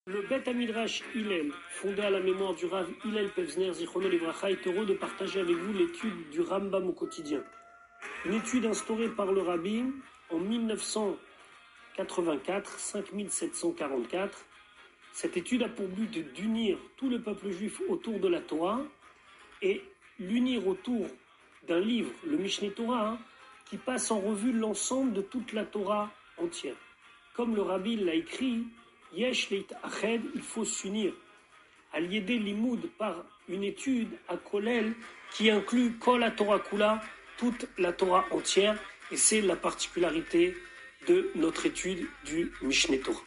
Le Bet Amidrash Hillel, fondé à la mémoire du Rav Hillel Pevzner Zichrono Livracha, est heureux de partager avec vous l'étude du Rambam au quotidien. Une étude instaurée par le Rabbi en 1984, 5744. Cette étude a pour but d'unir tout le peuple juif autour de la Torah et l'unir autour d'un livre, le Mishneh Torah, qui passe en revue l'ensemble de toute la Torah entière. Comme le Rabbi l'a écrit, Yesh leit ached, il faut s'unir. Al-Yedé Limoud, par une étude à Kolel qui inclut Kol la Torah Kula, toute la Torah entière, et c'est la particularité de notre étude du Mishneh Torah.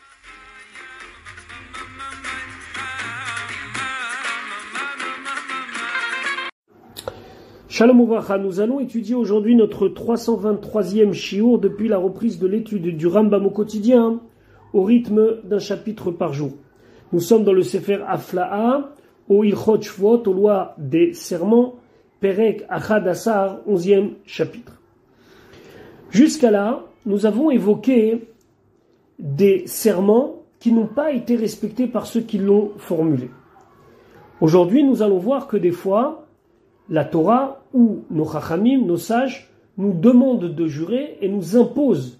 Shalom Uvracha, nous allons étudier aujourd'hui notre 323e shiur depuis la reprise de l'étude du Rambam au quotidien, au rythme d'un chapitre par jour. Nous sommes dans le Sefer Afla'a, au Ilchot Shvuot, aux lois des serments, Perek Achad Asar, 11e chapitre. Jusqu'à là, nous avons évoqué des serments qui n'ont pas été respectés par ceux qui l'ont formulé. Aujourd'hui, nous allons voir que des fois, la Torah ou nos Chachamim, nos sages, nous demandent de jurer et nous imposent,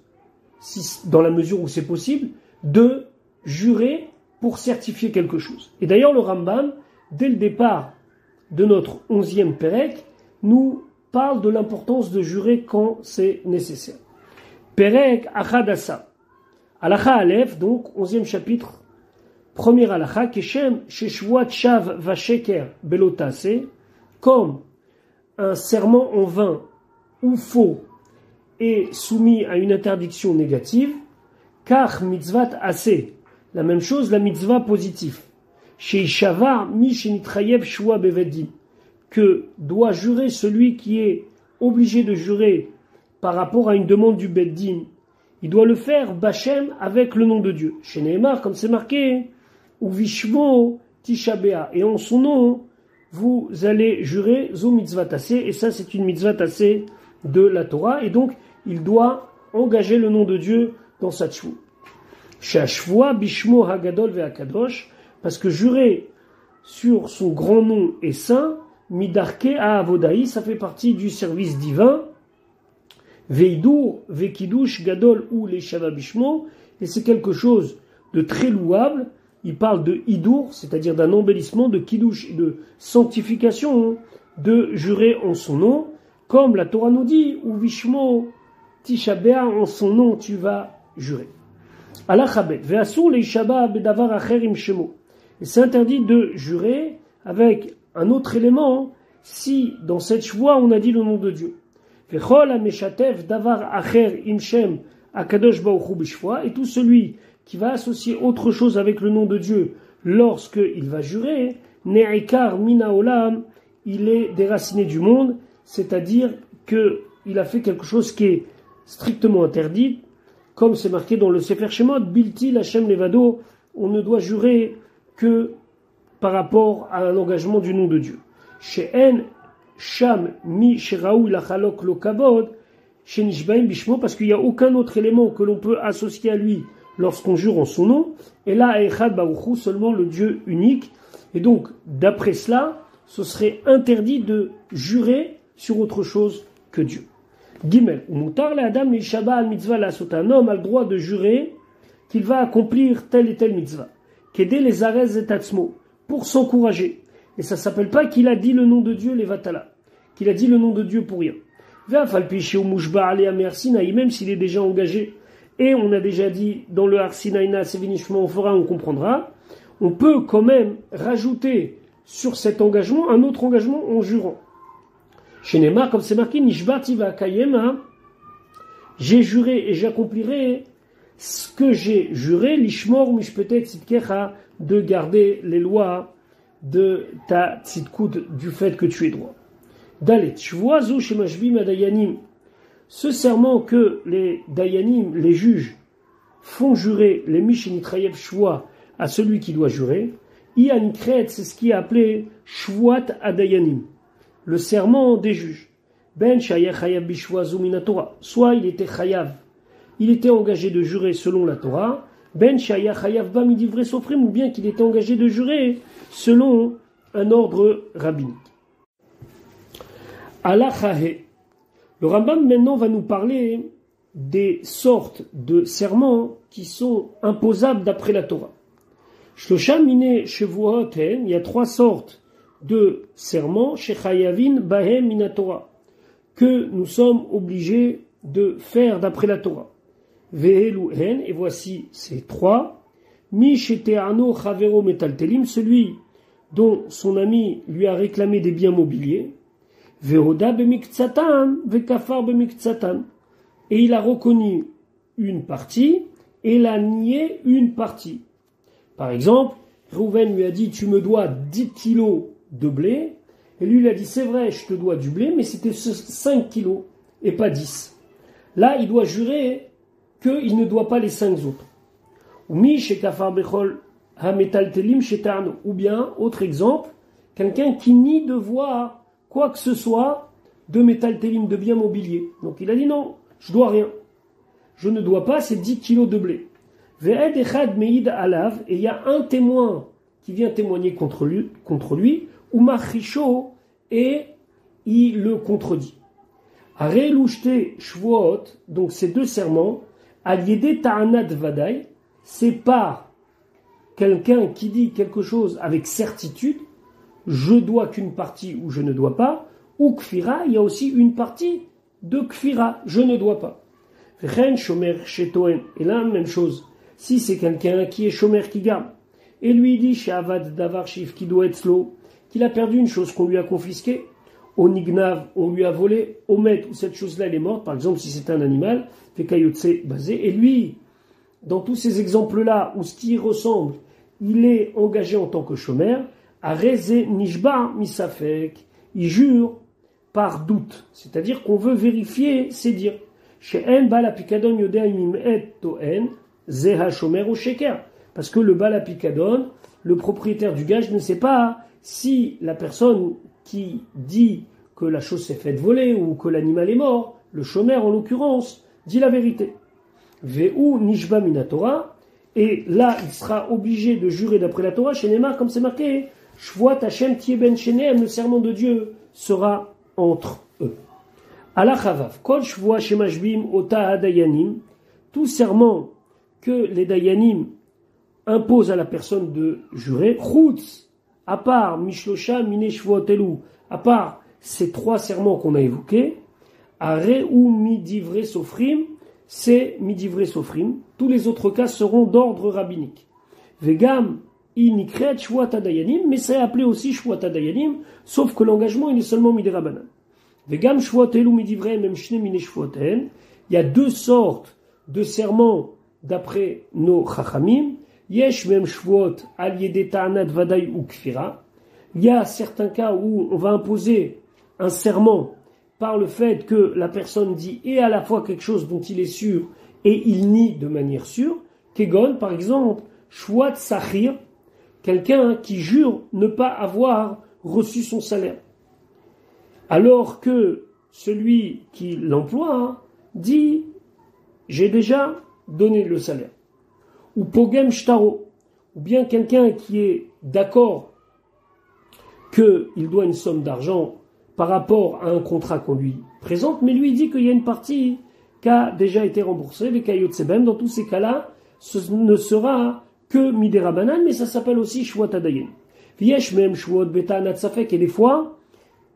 dans la mesure où c'est possible, de jurer pour certifier quelque chose. Et d'ailleurs, le Rambam, dès le départ de notre 11e Perek, nous parle de l'importance de jurer quand c'est nécessaire. Perek Achadassa. Alacha Aleph, donc, 11e chapitre, premier Alacha, Keshem Sheshvuat Shav Vasheker Belotase, comme un serment en vain ou faux est soumis à une interdiction négative, car mitzvat assez, la même chose, la mitzvah positive. Chez Shavar mi shenitrayev shua bevedim, que doit jurer celui qui est obligé de jurer par rapport à une demande du beddin. Il doit le faire bachem avec le nom de Dieu. Chez Nehemar, comme c'est marqué, ou vishmo tishabea, et en son nom, vous allez jurer zo mitzvah tassé, et ça c'est une mitzvah tassé de la Torah, et donc il doit engager le nom de Dieu dans sa tchou. Shashvoa bishmo hagadol ve'akadosh, parce que jurer sur son grand nom et saint, midarke a avodaï, ça fait partie du service divin, veidur vekidush gadol ou les shava bishmo, et c'est quelque chose de très louable. Il parle de hidour, c'est-à-dire d'un embellissement, de kiddush, de sanctification, de jurer en son nom, comme la Torah nous dit, ou vishmo tishabea, en son nom tu vas jurer. Alachabet, ve'asur leishaba bedavar acher im shemo. Et c'est interdit de jurer avec un autre élément si dans cette shvoa on a dit le nom de Dieu. Vechol ameshatev davar acher im shem akadosh baruch hu bishvoa, et tout celui qui va associer autre chose avec le nom de Dieu lorsqu'il va jurer, ne'ikar mina olam, il est déraciné du monde, c'est-à-dire qu'il a fait quelque chose qui est strictement interdit, comme c'est marqué dans le Sefer Shemot, bilti lachem levado, on ne doit jurer que par rapport à un engagement du nom de Dieu. She'en sham mi sheraou lachalok lo kabod, shenishbaim bishmo, parce qu'il n'y a aucun autre élément que l'on peut associer à lui lorsqu'on jure en son nom, et là, Echad Baruchu, seulement le Dieu unique. Et donc, d'après cela, ce serait interdit de jurer sur autre chose que Dieu. Gimel, Umutar le Adam le Shabbat al mitzvah la sota. Un homme a le droit de jurer qu'il va accomplir telle et telle mitzvah. Qu'aider les arez et tatzmo, pour s'encourager. Et ça s'appelle pas qu'il a dit le nom de Dieu, les vatala. Qu'il a dit le nom de Dieu pour rien. Ve'afalpiché ou mushba ale amer Sinaï, même s'il est déjà engagé. Et on a déjà dit dans le Har Sinaïna, Sevinishma, on fera, on comprendra. On peut quand même rajouter sur cet engagement un autre engagement en jurant. Chez Neymar, comme c'est marqué, Nishbati va Kayema, j'ai juré et j'accomplirai ce que j'ai juré, Lishmor Mishpetet Tzidkecha, de garder les lois de ta tzidkout, du fait que tu es droit. Dalet, Shvoazu Shemashvim Adayanim. Ce serment que les dayanim, les juges, font jurer les mishenitrayev shvoa à celui qui doit jurer, iankret, c'est ce qui est appelé shvuat adayanim, le serment des juges. Ben shaya chayav bishvoazu minatora, soit il était chayav, il était engagé de jurer selon la Torah, Ben Shaya Chayav Ba Midivre Sofrim, ou bien qu'il était engagé de jurer selon un ordre rabbinique. Alachahe. Le Rambam maintenant va nous parler des sortes de serments qui sont imposables d'après la Torah. Shlosha mine shevuoten, il y a 3 sortes de serments, shechayavin bahem mina Torah, que nous sommes obligés de faire d'après la Torah. Veheluhen, et voici ces 3. Mi sheteano chavero metaltelim, celui dont son ami lui a réclamé des biens mobiliers. Vehoda bemiktsatan, vekafar bemiktsatan. Et il a reconnu une partie, et il a nié une partie. Par exemple, Rouven lui a dit, tu me dois 10 kilos de blé. Et lui, il a dit, c'est vrai, je te dois du blé, mais c'était 5 kilos, et pas 10. Là, il doit jurer qu'il ne doit pas les 5 autres. Ou bien, autre exemple, quelqu'un qui nie devoir quoi que ce soit de métal télim, de biens mobiliers. Donc il a dit non, je dois rien. Je ne dois pas ces 10 kilos de blé. Et il y a un témoin qui vient témoigner contre lui, ou Machisho, et il le contredit. Donc ces 2 serments, Aliede Ta'anat Vadaï, c'est par quelqu'un qui dit quelque chose avec certitude, je dois qu'une partie ou je ne dois pas, ou Kfira, il y a aussi une partie de Kfira, je ne dois pas. Et là, même chose, si c'est quelqu'un qui est Shomer qui garde, et lui dit chez Avad Davar Shif qui doit être slow, qu'il a perdu une chose qu'on lui a confisquée, au Nignav, on lui a volé, au Met, où cette chose-là elle est morte, par exemple si c'est un animal, Fekayotse basé, et lui, dans tous ces exemples-là, où ce qui ressemble, il est engagé en tant que chômeur, à Reze Nishba Misafek, il jure par doute, c'est-à-dire qu'on veut vérifier ses dires. Chez En Bala Pikadon Yodeimim et Toen, Zeha Shomer ou Sheker, parce que le Bala Pikadon, le propriétaire du gage, ne sait pas si la personne qui dit que la chose s'est faite voler ou que l'animal est mort, le chômeur en l'occurrence, dit la vérité. Ve'u nishba minatora, et là il sera obligé de jurer d'après la Torah, chez Neymar, comme c'est marqué, Shvuat Hashem tieben shenehem, le serment de Dieu sera entre eux. Allah chavav, kol shvua shemashbim ota hadayanim, tout serment que les dayanim imposent à la personne de jurer, chutz, à part mishlosha mine shvuotelu, à part ces 3 serments qu'on a évoqués, are ou midivre sofrim, c'est midivre sofrim. Tous les autres cas seront d'ordre rabbinique. Vegam inikret shvuat hadayanim, mais c'est appelé aussi shvuat hadayanim, sauf que l'engagement il est seulement midirabanan. Vegam shvuotelu midivre même shne mine shvuoten. Il y a 2 sortes de serments d'après nos chachamim. Yesh mem shvuot al yede ta'anat vadaï ou kfira. Il y a certains cas où on va imposer un serment par le fait que la personne dit et à la fois quelque chose dont il est sûr et il nie de manière sûre. Kegon, par exemple, shvuat sachir, quelqu'un qui jure ne pas avoir reçu son salaire. Alors que celui qui l'emploie dit j'ai déjà donné le salaire. Ou pogem shtaro, ou bien quelqu'un qui est d'accord qu'il doit une somme d'argent par rapport à un contrat qu'on lui présente, mais lui dit qu'il y a une partie qui a déjà été remboursée, les kayot sebem. Dans tous ces cas-là, ce ne sera que midirabanan, mais ça s'appelle aussi shvuat hadayen. Viesh mem shvuot beta'anat safek, et des fois,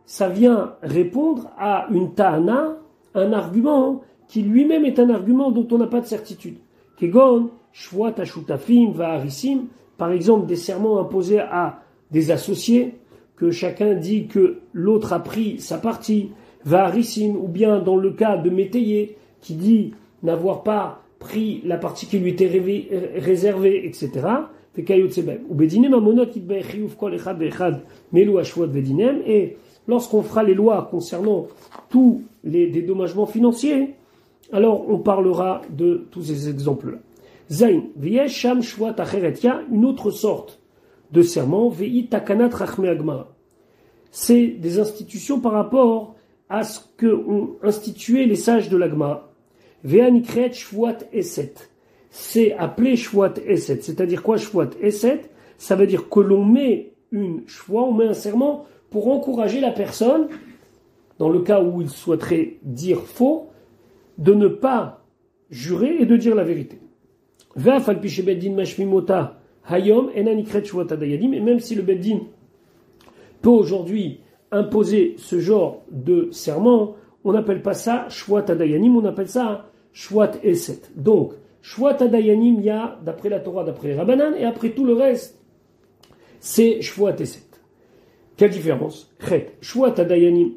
ça vient répondre à une ta'ana, un argument qui lui-même est un argument dont on n'a pas de certitude. Kegon, shvuat ashutafim va'arisim, par exemple des serments imposés à des associés, que chacun dit que l'autre a pris sa partie, va'arisim, ou bien dans le cas de métayer, qui dit n'avoir pas pris la partie qui lui était réservée, etc. Et lorsqu'on fera les lois concernant tous les dédommagements financiers, alors on parlera de tous ces exemples-là. Zain, v'yesh sham shvuat acheret, il y a une autre sorte de serment, ve'i takanat rachme agmara. C'est des institutions par rapport à ce qu'ont institué les sages de l'Agmara. Ve'a nikret shvuat eset. c'est appelé Shvuat Eset. C'est-à-dire quoi Shvuat Eset? Ça veut dire que l'on met une shvoa, on met un serment pour encourager la personne, dans le cas où il souhaiterait dire faux, de ne pas jurer et de dire la vérité. Et même si le Beddin peut aujourd'hui imposer ce genre de serment, on n'appelle pas ça Shvuat Dayanim, on appelle ça Shvuat Eset. Donc, Shvuat Dayanim, il y a, d'après la Torah, d'après les Rabbanan, et après tout le reste, c'est Shvuat Eset. Quelle différence? Chet, Shvuat Dayanim,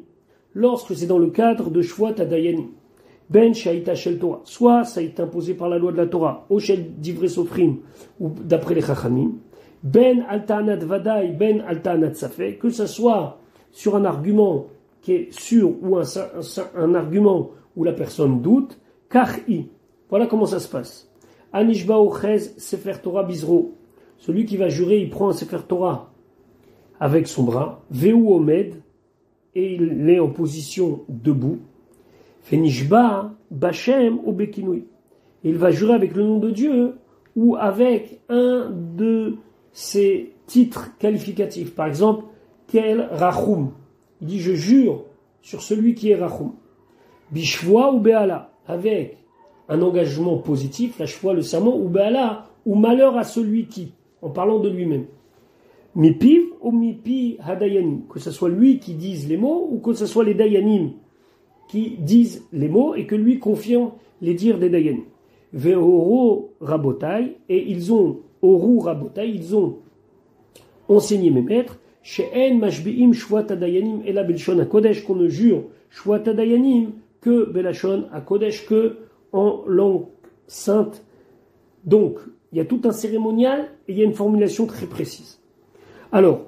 lorsque c'est dans le cadre de Shvuat Dayanim, Ben Shaita Shel Torah, soit ça est imposé par la loi de la Torah, ou Shel Divrei Sofrim, ou d'après les Chachamim, Ben Altanat Vadaï, Ben Altanat Safek, que ce soit sur un argument qui est sûr ou un argument où la personne doute, Kar'i. Voilà comment ça se passe. Anishba Ochez Sefer Torah Bizro. Celui qui va jurer, il prend un Sefer Torah avec son bras, Veu Omed, et il est en position debout. Fenishba Bachem ou Bekinui. Il va jurer avec le nom de Dieu ou avec un de ses titres qualificatifs. Par exemple, Kel Rachum. Il dit je jure sur celui qui est Rachum. Bishvoa ou Be'ala. Avec un engagement positif, la shvoa, le serment, ou Be'ala, ou malheur à celui qui, en parlant de lui-même. Mipiv ou mipi hadayanim. Que ce soit lui qui dise les mots ou que ce soit les dayanim qui disent les mots et que lui confirme les dires des dayanim. Ve'oro rabotai, et ils ont, oru rabotai, ils ont enseigné mes maîtres, she'en mashbi'im shvuat hadayanim ela belshon hakodesh, qu'on ne jure shvuat hadayanim que belashon hakodesh, que en langue sainte. Donc, il y a tout un cérémonial et il y a une formulation très précise. Alors,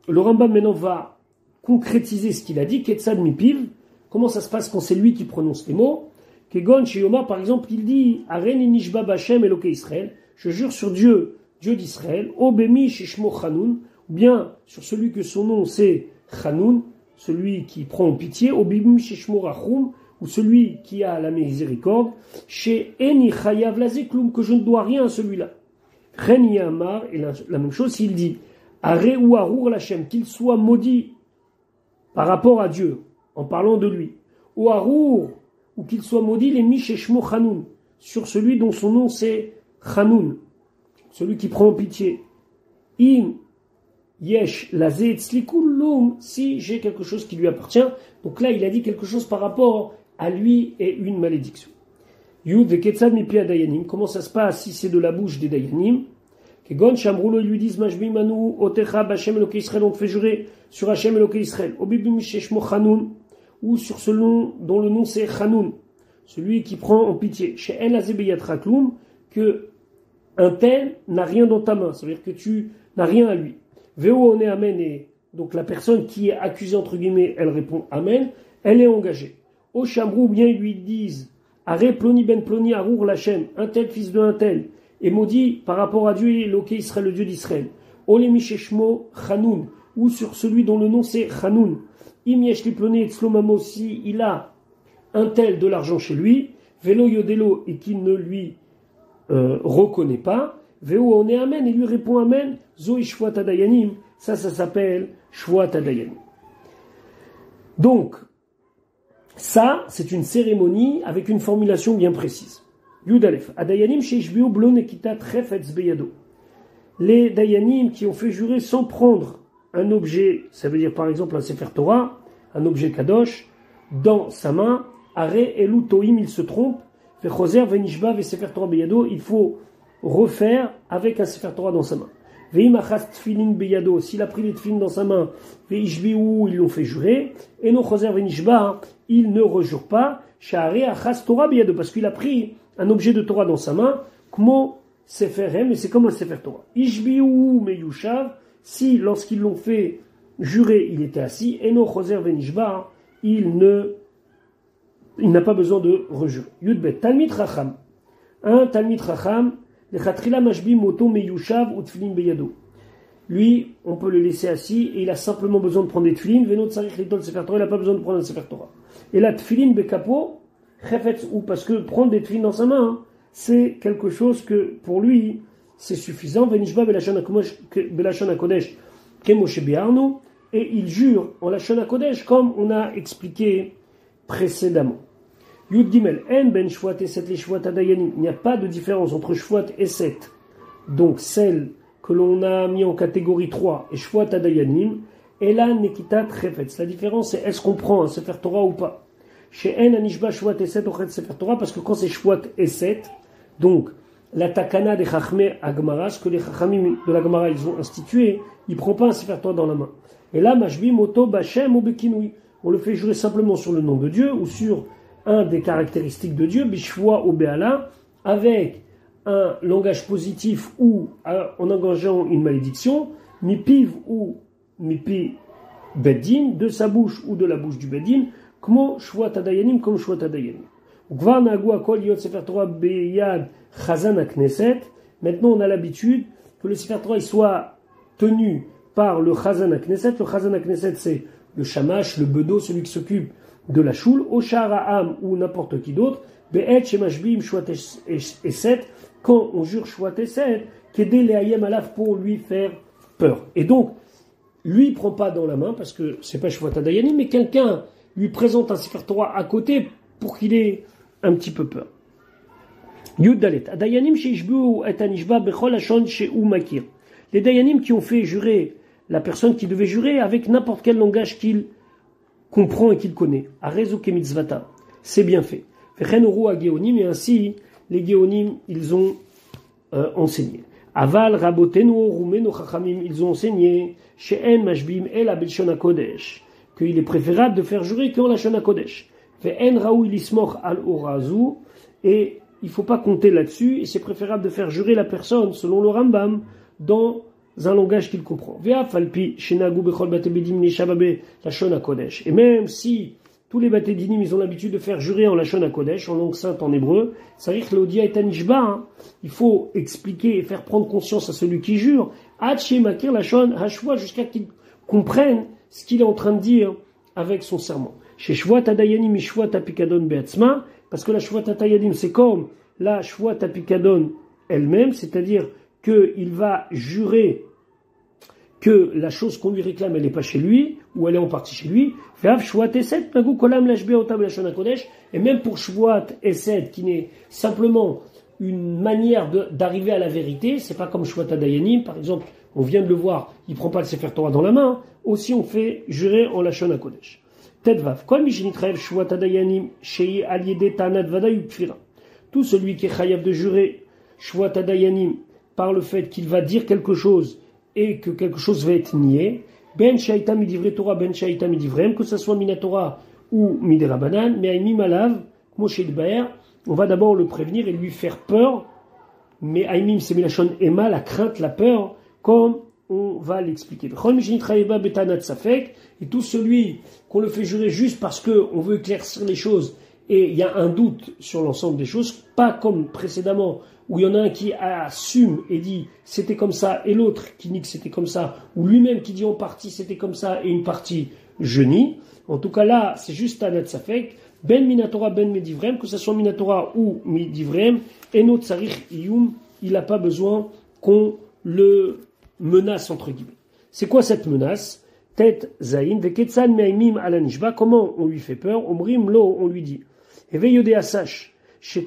le Rambam maintenant va concrétiser ce qu'il a dit, Ketzad mipiv. Comment ça se passe quand c'est lui qui prononce les mots? Kegon Sheyoma, par exemple, il dit Aren nishba b'Hashem Elokei Israël. Je jure sur Dieu, Dieu d'Israël. Obemi shishmo Chanoun, ou bien sur celui que son nom c'est Chanoun, celui qui prend en pitié. Obemi shishmo Rachum, ou celui qui a la miséricorde. Chez Eni Chayav Lazeklum, que je ne dois rien à celui-là. Ren Yamar, et la même chose, s'il dit Are ou Arur Lachem, qu'il soit maudit par rapport à Dieu, en parlant de lui. Ou Arur, ou qu'il soit maudit les Misheshmo Chanoun, sur celui dont son nom c'est Chanoun, celui qui prend pitié. Im Yesh Lazet Slikullum, si j'ai quelque chose qui lui appartient. Donc là, il a dit quelque chose par rapport à lui et une malédiction. Yud Veketzad Mipi Dayanim, comment ça se passe si c'est de la bouche des Dayanim? Kegon Shamroulo, ils lui disent Majbi Manu, Otecha B'Hashem Elokei Israël, on te fait jurer sur Hashem Elokei Israël. Obibim Misheshmo Chanoun, ou sur ce nom dont le nom c'est Chanoun, celui qui prend en pitié. Chez El Azebeyat Rakloum, que un tel n'a rien dans ta main, ça veut dire que tu n'as rien à lui. Veo on est Amen, et donc la personne qui est accusée, entre guillemets, elle répond Amen, elle est engagée. Au Chamrou, bien ils lui disent Are Ploni ben Ploni Arour Lachem, un tel fils de un tel, est maudit par rapport à Dieu et Elokei Israël, le Dieu d'Israël. Ole Misheshmo Chanoun, ou sur celui dont le nom c'est Chanoun. Im yesh li ploni etzlomamo, si il a un tel de l'argent chez lui, velo yodelo, et qu'il ne lui reconnaît pas, veo on est Amen, et lui répond Amen, zoï shvuat hadayanim, ça s'appelle shvuat hadayanim. Donc, ça, c'est une cérémonie avec une formulation bien précise. Yud Aleph, hadayanim sheishbiu blon ekitat chefetz beyado. Les dayanim qui ont fait jurer sans prendre un objet, ça veut dire par exemple un Sefer Torah, un objet kadosh, dans sa main, Are Elu Toim, il se trompe, Vechoser Venishba Ve Sefer Torah Beyado, il faut refaire avec un Sefer Torah dans sa main. Veim Achas Tfilin Beyado, s'il a pris les tfilin dans sa main, Veishbiu, ils l'ont fait jurer, et no Choser Venishba, il ne rejure pas, Share Achas Torah Beyado, parce qu'il a pris un objet de Torah dans sa main, Kmo Seferem, et c'est comme un Sefer Torah. Ishbiu Meyushav, si, lorsqu'ils l'ont fait jurer, il était assis, Eno Choser Venishba, il n'a pas besoin de rejurer. Yudbet, Talmid Chacham. Un Talmid Chacham, le Chatrila Mashbi Moto Meyushav ou Tfilin Beyado. Lui, on peut le laisser assis et il a simplement besoin de prendre des Tfilin. Veno Tsarich Litol Sefer Torah, il n'a pas besoin de prendre un Sefer Torah. Et la Tfilin Bekapo, Chefetz, ou parce que prendre des Tfilin dans sa main, c'est quelque chose que, pour lui, c'est suffisant. Venishba belashon hakodesh kemoshe biarnu, et il jure en lashon hakodesh comme on a expliqué précédemment. Yud Gimel, en ben shvuat eset le shvuat hadayanim. Il n'y a pas de différence entre shvuat et eset, donc celle que l'on a mis en catégorie 3, et shvuat hadayanim, et là nekitat chefetz. La différence, c'est est-ce qu'on prend un sefer Torah ou pas. Chez en anishba shvuat eset ochet sefer Torah, parce que quand c'est shvuat eset, donc la takana des chachmei agmara, ce que les chachamim de la Gemara ils ont institué, il prend pas un sefer Torah dans la main. Et là, mashbim oto bashem ou bekinui. On le fait jurer simplement sur le nom de Dieu ou sur un des caractéristiques de Dieu, bishvoa ou be'ala, avec un langage positif ou en engageant une malédiction, mipiv ou mipi beddin, de sa bouche ou de la bouche du beddin, kmo shvuat hadayanim, comme shvuat hadayanim. Gvar nagu akol yot sefer Torah beyad chazan hakneset. Maintenant, on a l'habitude que le sefer Torah soit tenu par le chazan hakneset. Le chazan hakneset, c'est le shamash, le bedo, celui qui s'occupe de la choule, au Shaharaam ou n'importe qui d'autre, Be'et Shemashbim Shvuat Eset, quand on jure Shvuat Eset, qu'aider les Hayem Alaf pour lui faire peur. Et donc, lui, il prend pas dans la main, parce que c'est pas Shvuat Hadayanim, mais quelqu'un lui présente un Sefer Torah à côté pour qu'il ait un petit peu peur. Yud Dalet. Hadayanim Sheishbu et Anishba Bechol Hashon Shehu Makir. Les Dayanim qui ont fait jurer la personne qui devait jurer avec n'importe quel langage qu'il comprend et qu'il connaît. Arezu kemitzvata. C'est bien fait. Fechenoru a Géonim, et ainsi, les Géonim, ils ont enseigné. Aval rabotenu rumenu chachamim, ils ont enseigné, she'en mashbim el abelshon hakodesh, qu'il est préférable de faire jurer qu'en lashon hakodesh. Ve'en raoui lismoch al orazu, et il faut pas compter là-dessus, et c'est préférable de faire jurer la personne, selon le Rambam, dans un langage qu'il comprend. Et même si tous les Bate Dinim ils ont l'habitude de faire jurer en Lashon HaKodesh, en langue sainte en hébreu, ça veut dire que l'Odia est Anishba, il faut expliquer et faire prendre conscience à celui qui jure, jusqu'à qu'il comprenne ce qu'il est en train de dire avec son serment. Chez Shvuat Hadayanim et Shvuat Apikadon Be'atzma, parce que la Shvuat Hadayanim c'est comme la Shvuat Apikadon elle-même, c'est-à-dire qu'il va jurer que la chose qu'on lui réclame, elle n'est pas chez lui, ou elle est en partie chez lui. Et même pour Shvuat Esed, qui n'est simplement une manière d'arriver à la vérité, c'est pas comme Shvuat Hadayanim, par exemple, on vient de le voir, il prend pas le Sefer Torah dans la main, aussi on fait jurer en Lashon HaKodesh. Tedvav, kol mishnitrev Shvuat Hadayanim, shei al yedei ta'anat vadaï upfira. Tout celui qui est chayav de jurer Shvuat Hadayanim par le fait qu'il va dire quelque chose et que quelque chose va être nié, ben shaita midivre Torah, ben shaita midivrem, que ce soit minatora ou miderabanan, mais aimim alav, moshe d'baer, on va d'abord le prévenir et lui faire peur, mais aimim c'est milachon ema, la crainte, la peur, comme on va l'expliquer. Et tout celui qu'on le fait jurer juste parce qu'on veut éclaircir les choses et il y a un doute sur l'ensemble des choses, pas comme précédemment où il y en a un qui assume et dit c'était comme ça et l'autre qui dit que c'était comme ça, ou lui-même qui dit en partie c'était comme ça et une partie je nie. En tout cas là c'est juste un safek, ben minatora ben medivrem, que ce soit minatora ou medivrem, et notre sarich iyum, il n'a pas besoin qu'on le menace entre guillemets. C'est quoi cette menace? Tête zaïn, veketsan me'aimim ala nishba, comment on lui fait peur? Omrim lo, on lui dit. Éveille de asash. Que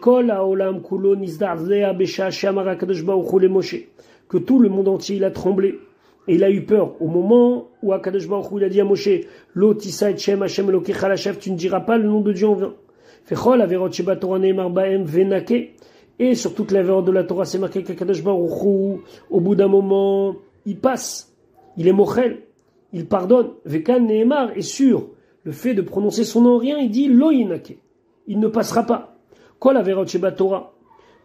tout le monde entier il a tremblé et il a eu peur au moment où Akadosh Baruch Hu il a dit à Moshe Lo tisa et Shem Hashem Elokecha Lachef, tu ne diras pas le nom de Dieu en vain. Fechol averot sheba Torah ne'emar ba'em venake, et sur toute l'averot de la Torah c'est marqué qu'Akadosh Baruch Hu au bout d'un moment il passe, il est mochel, il pardonne. Vekan ne'emar, et sur le fait de prononcer son nom en rien il dit Lo yinake, il ne passera pas. Kol averot sheba Torah,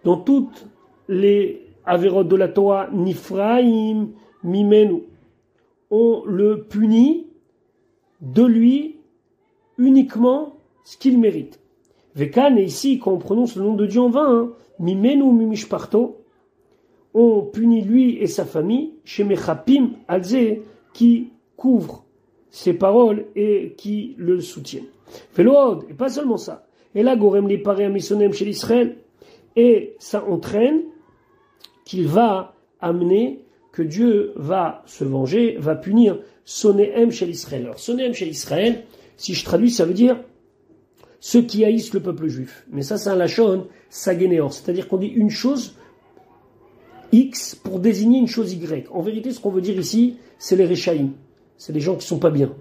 dans toutes les averot de la Torah, nifraim mimenu, on le punit de lui uniquement ce qu'il mérite. Vekan, et ici quand on prononce le nom de Dieu en vain, mimenu mimishparto, on punit lui et sa famille, shemechapim alze, qui couvre ses paroles et qui le soutiennent. Velood, et pas seulement ça. Et là, Gorem les paré à Misonem chez l'Israël. Et ça entraîne qu'il va amener, que Dieu va se venger, va punir Sonéhem chez Israël. Alors, Sonéhem chez Israël, si je traduis, ça veut dire ceux qui haïssent le peuple juif. Mais ça, c'est un lachon sagenéor. C'est-à-dire qu'on dit une chose X pour désigner une chose Y. En vérité, ce qu'on veut dire ici, c'est les Réchaïm. C'est les gens qui sont pas bien.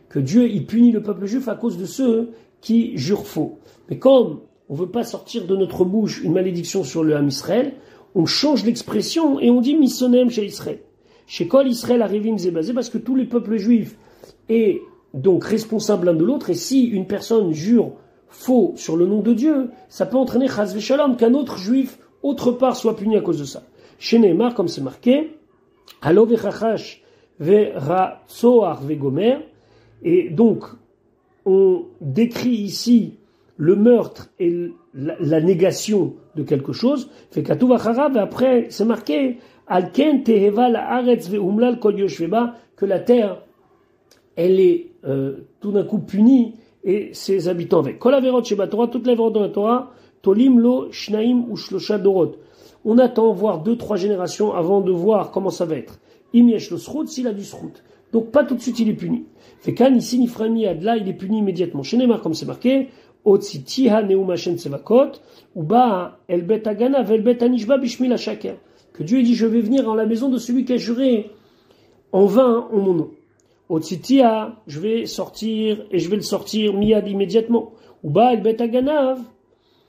Que Dieu, il punit le peuple juif à cause de ceux qui jurent faux. Mais comme on veut pas sortir de notre bouche une malédiction sur le Ham Israël, on change l'expression et on dit Misonem chez Israël. Chez Kol Israël Arivim Zebazé, parce que tous les peuples juifs est donc responsable l'un de l'autre, et si une personne jure faux sur le nom de Dieu, ça peut entraîner Chaz Veshalom qu'un autre juif, autre part, soit puni à cause de ça. Chez Neymar, comme c'est marqué, Alo Vechachash Veratzoar Vegomer, et donc on décrit ici le meurtre et la négation de quelque chose, fait Katuv Acharab, et après c'est marqué Alken Teheva Laaretz Veumlal Kol Yoshveba, que la terre elle est tout d'un coup punie et ses habitants avec. Kol Averot Sheba Torah, toutes les averot dans la Torah, Tolim Lo Shnaim ou Shlosha Dorot. On attend voir 2-3 générations avant de voir comment ça va être. Im Yesh Lo Srout, s'il a du Srout. Donc pas tout de suite il est puni. Fait Kan ici Niframi Adla, il est puni immédiatement. Chez Neymar, comme c'est marqué, Otsitiha Neumashen Tsevakot, ou Ba El Bet Agana Vel Bet Anishba Bishmil Ashaker. Que Dieu dit, je vais venir en la maison de celui qui a juré en vain en mon nom. Otsitia, je vais sortir et je vais le sortir miyad immédiatement. Ou Ba El Bet Aganav.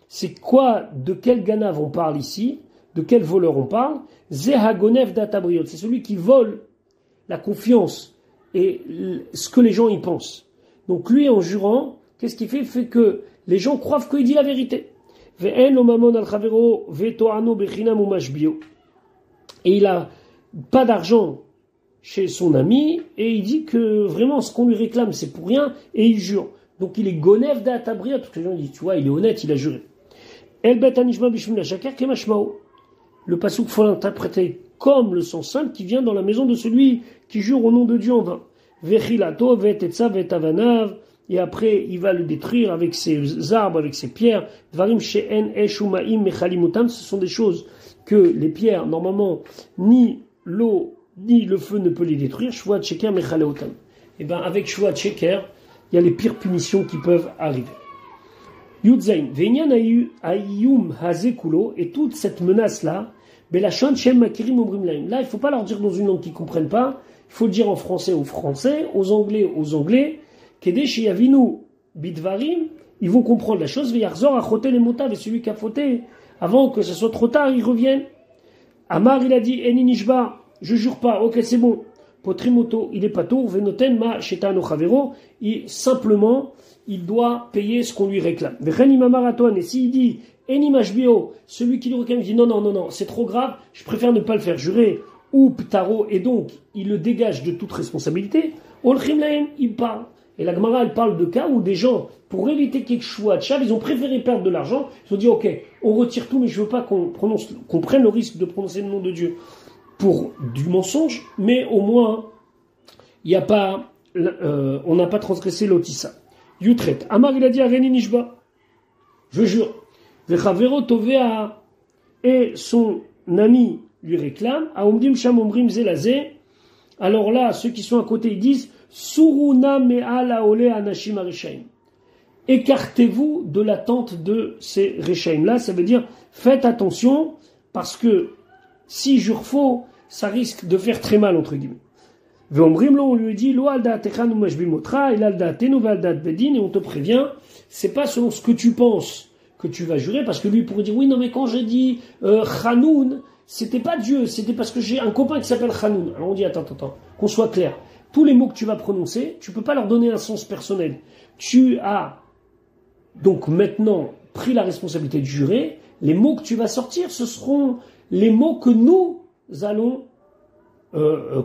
C'est quoi, de quel ganav on parle ici? De quel voleur on parle? Zehagonev Databriot. C'est celui qui vole la confiance et ce que les gens y pensent. Donc lui, en jurant, qu'est-ce qu'il fait? Il fait que les gens croient qu'il dit la vérité. Et il a pas d'argent chez son ami, et il dit que vraiment ce qu'on lui réclame c'est pour rien, et il jure. Donc il est gonev d'Atabriot, parce que les gens disent, tu vois, il est honnête, il a juré. Le passouk faut l'interpréter comme le sens simple qui vient dans la maison de celui qui jure au nom de Dieu en vain. Et après, il va le détruire avec ses arbres, avec ses pierres. Ce sont des choses que les pierres, normalement, ni l'eau, ni le feu ne peut les détruire. Et bien, avec Shvuat Sheker, il y a les pires punitions qui peuvent arriver. Yudzain, Veinyan Ayum Hazekulo, et toute cette menace-là, Belachon Shem Makirim Omrim Laim. Là, il ne faut pas leur dire dans une langue qu'ils ne comprennent pas. Il faut le dire en français aux Français, aux Anglais. Kedesh Yavinu Bidvarim, ils vont comprendre la chose. Veyarzor Achoté les motav, et celui qui a fauté, avant que ce soit trop tard, il revienne. Amar, il a dit, Eni Nishba, je jure pas, ok, c'est bon. Potrimoto, il est pas tôt. Venoten ma Shetano Chavero, simplement, il doit payer ce qu'on lui réclame. Vechenim Amaraton, et s'il dit, Eni Mashbio, celui qui lui réclame, il dit, non, c'est trop grave, je préfère ne pas le faire jurer. Ou Ptaro, et donc, il le dégage de toute responsabilité. Olchim Lahem, il parle. Et la Gemara, elle parle de cas où des gens, pour éviter quelque chose de chav, ils ont préféré perdre de l'argent. Ils ont dit, ok, on retire tout, mais je veux pas qu'on prenne le risque de prononcer le nom de Dieu pour du mensonge, mais au moins, il y a pas, on n'a pas transgressé l'otissa. Yutret. Amar, il a dit à Reni Nishba. Je jure. Vechavero Tovea, et son ami lui réclame, à Omdim Sham Omrim Zelazé. Alors là, ceux qui sont à côté, ils disent, Suruna me'ala ole anashim arishaim. Écartez-vous de l'attente de ces rishaim. Là, ça veut dire, faites attention, parce que si jure faux, ça risque de faire très mal, entre guillemets. Ve'omrim lo, on lui dit, lo alda techanu mashbimotra, il alda tenu valda bedin, et on te prévient, c'est pas selon ce que tu penses que tu vas jurer, parce que lui pourrait dire, oui, non, mais quand j'ai dit, Chanoun, c'était pas Dieu, c'était parce que j'ai un copain qui s'appelle Chanoun. Alors on dit, attends, qu'on soit clair. Tous les mots que tu vas prononcer, tu peux pas leur donner un sens personnel. Tu as donc maintenant pris la responsabilité de jurer. Les mots que tu vas sortir, ce seront les mots que nous allons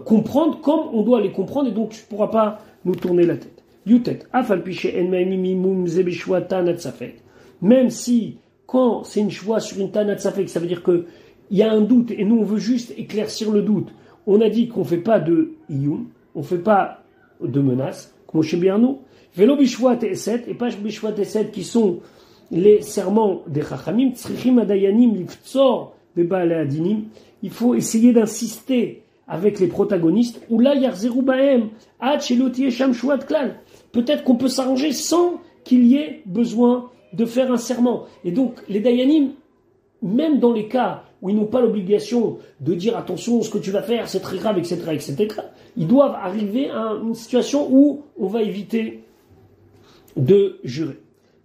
comprendre comme on doit les comprendre, et donc tu ne pourras pas nous tourner la tête. Yutet, afal piche en mimimum zebeshwa tanat safek. Même si, quand c'est une choix sur une tanat safek, ça veut dire que il y a un doute, et nous on veut juste éclaircir le doute. On a dit qu'on fait pas de iyum, on fait pas de menaces, comme chez Bierno. Vélo bishwa et 7, et pas bishwa et 7 qui sont les serments des Chachamim, Tzrichim Adayanim Liftzor Beba'alei Adinim, il faut essayer d'insister avec les protagonistes, ou là Yarzeru Bahem, Ad Shelo Tiyeh Sham Shuat Klal. Peut-être qu'on peut s'arranger sans qu'il y ait besoin de faire un serment. Et donc, les Dayanim, même dans les cas où ils n'ont pas l'obligation de dire attention, ce que tu vas faire, c'est très grave, etc., etc., ils doivent arriver à une situation où on va éviter de jurer.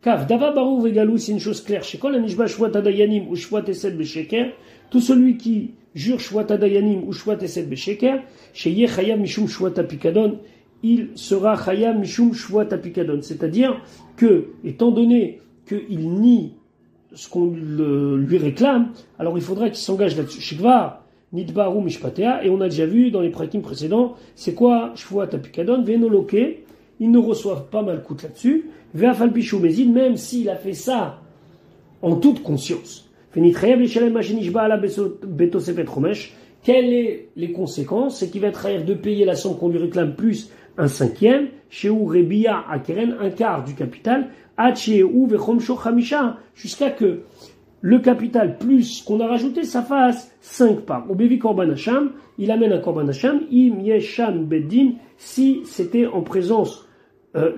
Kav, Dava Barou Vegalou, c'est une chose claire. Chez Kol Anishba Shvat Adayanim ou Shvat Esed Besheker, tout celui qui jure Shvat Adayanim ou Shvat Esed Besheker, chez Yeh Chayam Mishum Shvat Apikadon, il sera Chayam Mishum Shvat Apikadon. C'est-à-dire que, étant donné qu'il nie ce qu'on lui réclame, alors il faudra qu'il s'engage là-dessus. Shikvar, Nidbaru Mishpatea, et on a déjà vu dans les prakim précédents, c'est quoi Shvat Apikadon, Venoloke, ils ne reçoivent pas Malkout là-dessus, Ve'afal Pishu Mezid, même s'il a fait ça en toute conscience. Fenitchayav Lishalem Machinishba Ala Betosefet Romesh, quelles sont les conséquences? C'est qu'il va être chayav de payer la somme qu'on lui réclame plus un cinquième, chez ou Rebia Akeren, un quart du capital, jusqu'à que le capital plus qu'on a rajouté, ça fasse 5 parts. Au Bevi Korban Hacham, il amène un Korban Hacham, im yesham beddin, si c'était en présence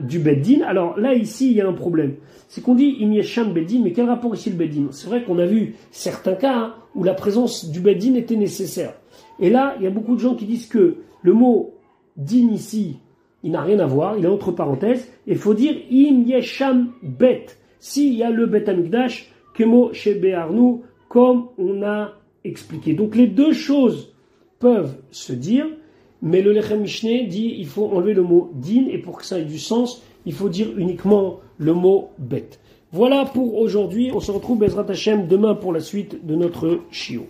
du beddin. Alors là, ici, il y a un problème. C'est qu'on dit im yesham beddin, mais quel rapport ici le beddin? C'est vrai qu'on a vu certains cas où la présence du beddin était nécessaire. Et là, il y a beaucoup de gens qui disent que le mot din ici, il n'a rien à voir, il est entre parenthèses, et il faut dire im yesham bet, s'il y a le bet amigdash, kemo shebe'arnu, comme on a expliqué. Donc les deux choses peuvent se dire, mais le Lechem Mishneh dit il faut enlever le mot din, et pour que ça ait du sens, il faut dire uniquement le mot bet. Voilà pour aujourd'hui, on se retrouve Bezrat Hashem demain pour la suite de notre shiur.